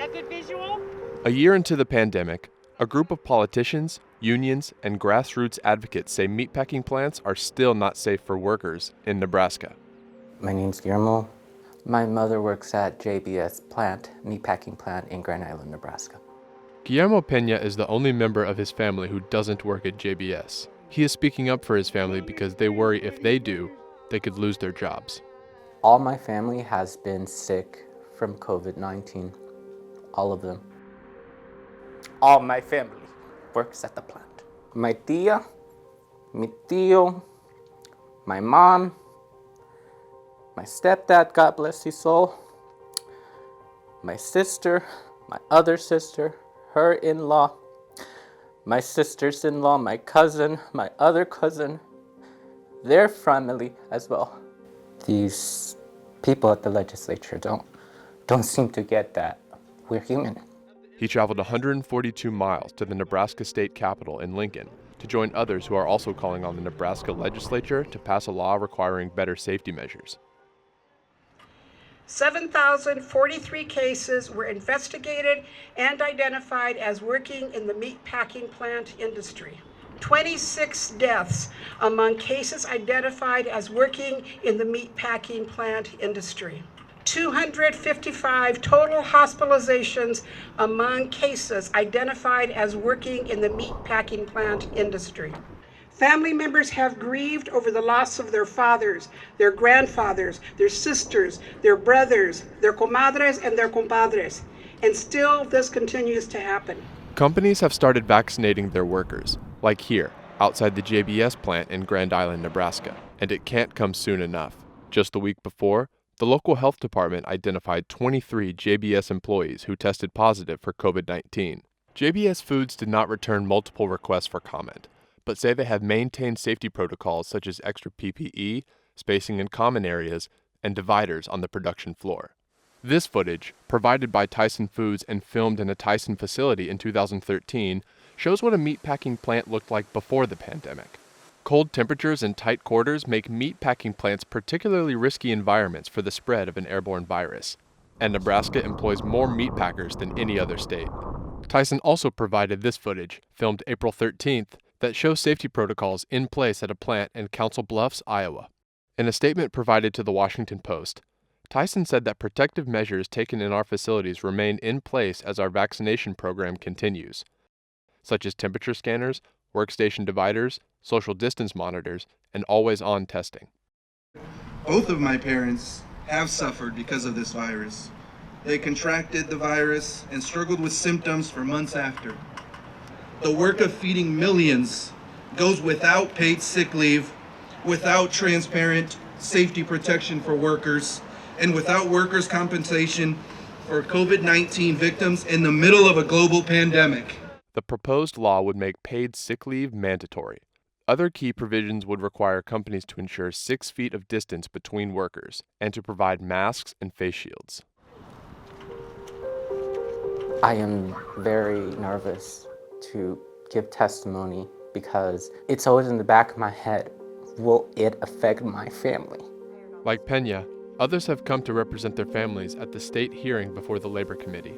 that good visual? A year into the pandemic, a group of politicians, unions, and grassroots advocates say meatpacking plants are still not safe for workers in Nebraska. My name's Guillermo. My mother works at JBS plant, meatpacking plant in Grand Island, Nebraska. Guillermo Peña is the only member of his family who doesn't work at JBS. He is speaking up for his family because they worry if they do, they could lose their jobs. All my family has been sick from COVID-19. All of them. All my family works at the plant. My tia, mi tío, my mom, my stepdad, God bless his soul, my sister, my other sister, her in-law, my sister's in-law, my cousin, my other cousin, their family as well. These people at the legislature don't seem to get that we're human. He traveled 142 miles to the Nebraska state capitol in Lincoln to join others who are also calling on the Nebraska legislature to pass a law requiring better safety measures. 7,043 cases were investigated and identified as working in the meatpacking plant industry. 26 deaths among cases identified as working in the meatpacking plant industry. 255 total hospitalizations among cases identified as working in the meatpacking plant industry. Family members have grieved over the loss of their fathers, their grandfathers, their sisters, their brothers, their comadres, and their compadres. And still, this continues to happen. Companies have started vaccinating their workers, like here, outside the JBS plant in Grand Island, Nebraska. And it can't come soon enough. Just the week before, the local health department identified 23 JBS employees who tested positive for COVID-19. JBS Foods did not return multiple requests for comment, but say they have maintained safety protocols such as extra PPE, spacing in common areas, and dividers on the production floor. This footage, provided by Tyson Foods and filmed in a Tyson facility in 2013, shows what a meatpacking plant looked like before the pandemic. Cold temperatures and tight quarters make meatpacking plants particularly risky environments for the spread of an airborne virus, and Nebraska employs more meatpackers than any other state. Tyson also provided this footage, filmed April 13th, that shows safety protocols in place at a plant in Council Bluffs, Iowa. In a statement provided to the Washington Post, Tyson said that protective measures taken in our facilities remain in place as our vaccination program continues, such as temperature scanners, workstation dividers, social distance monitors, and always-on testing. Both of my parents have suffered because of this virus. They contracted the virus and struggled with symptoms for months after. The work of feeding millions goes without paid sick leave, without transparent safety protection for workers, and without workers' compensation for COVID-19 victims in the middle of a global pandemic. The proposed law would make paid sick leave mandatory. Other key provisions would require companies to ensure 6 feet of distance between workers and to provide masks and face shields. I am very nervous to give testimony because it's always in the back of my head, will it affect my family? Like Peña, others have come to represent their families at the state hearing before the Labor Committee.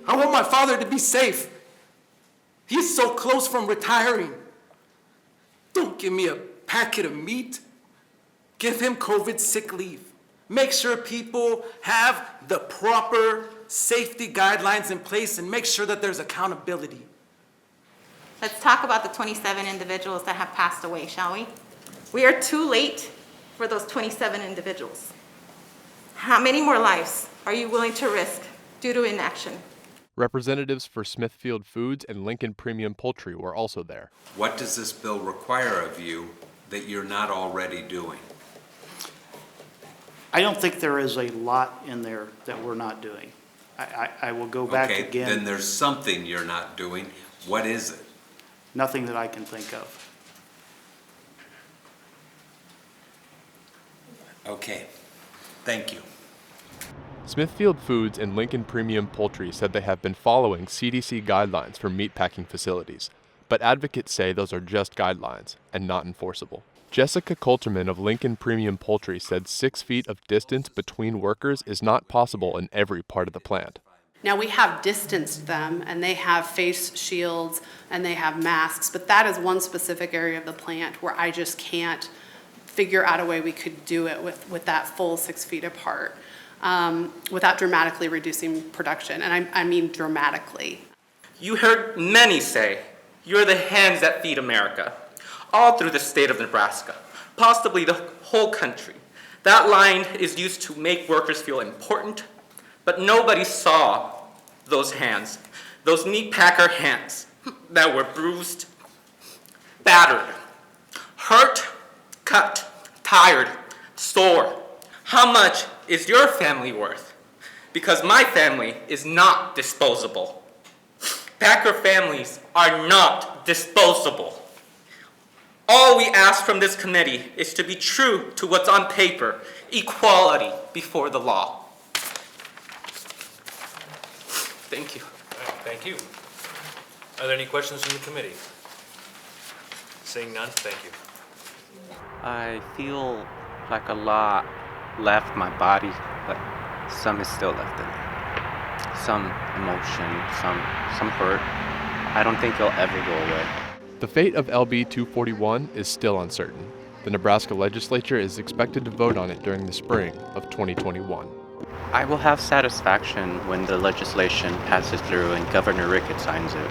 I want my father to be safe. He's so close from retiring. Don't give me a packet of meat. Give him COVID sick leave. Make sure people have the proper safety guidelines in place and make sure that there's accountability. Let's talk about the 27 individuals that have passed away, shall we? We are too late for those 27 individuals. How many more lives are you willing to risk due to inaction? Representatives for Smithfield Foods and Lincoln Premium Poultry were also there. What does this bill require of you that you're not already doing? I don't think there is a lot in there that we're not doing. I will go back again. Okay, then there's something you're not doing. What is it? Nothing that I can think of. Okay, thank you. Smithfield Foods and Lincoln Premium Poultry said they have been following CDC guidelines for meatpacking facilities, but advocates say those are just guidelines and not enforceable. Jessica Coulterman of Lincoln Premium Poultry said 6 feet of distance between workers is not possible in every part of the plant. Now, we have distanced them, and they have face shields, and they have masks, but that is one specific area of the plant where I just can't figure out a way we could do it with that full 6 feet apart without dramatically reducing production, and I mean dramatically. You heard many say, you're the hands that feed America, all through the state of Nebraska, possibly the whole country. That line is used to make workers feel important, but nobody saw those hands, those meat packer hands that were bruised, battered, hurt, cut, tired, sore. How much is your family worth? Because my family is not disposable. Packer families are not disposable. All we ask from this committee is to be true to what's on paper, equality before the law. Thank you. All right, thank you. Are there any questions from the committee? Seeing none, thank you. I feel like a lot left my body, but some is still left in me. Some emotion, some hurt. I don't think it'll ever go away. The fate of LB 241 is still uncertain. The Nebraska legislature is expected to vote on it during the spring of 2021. I will have satisfaction when the legislation passes through and Governor Ricketts signs it.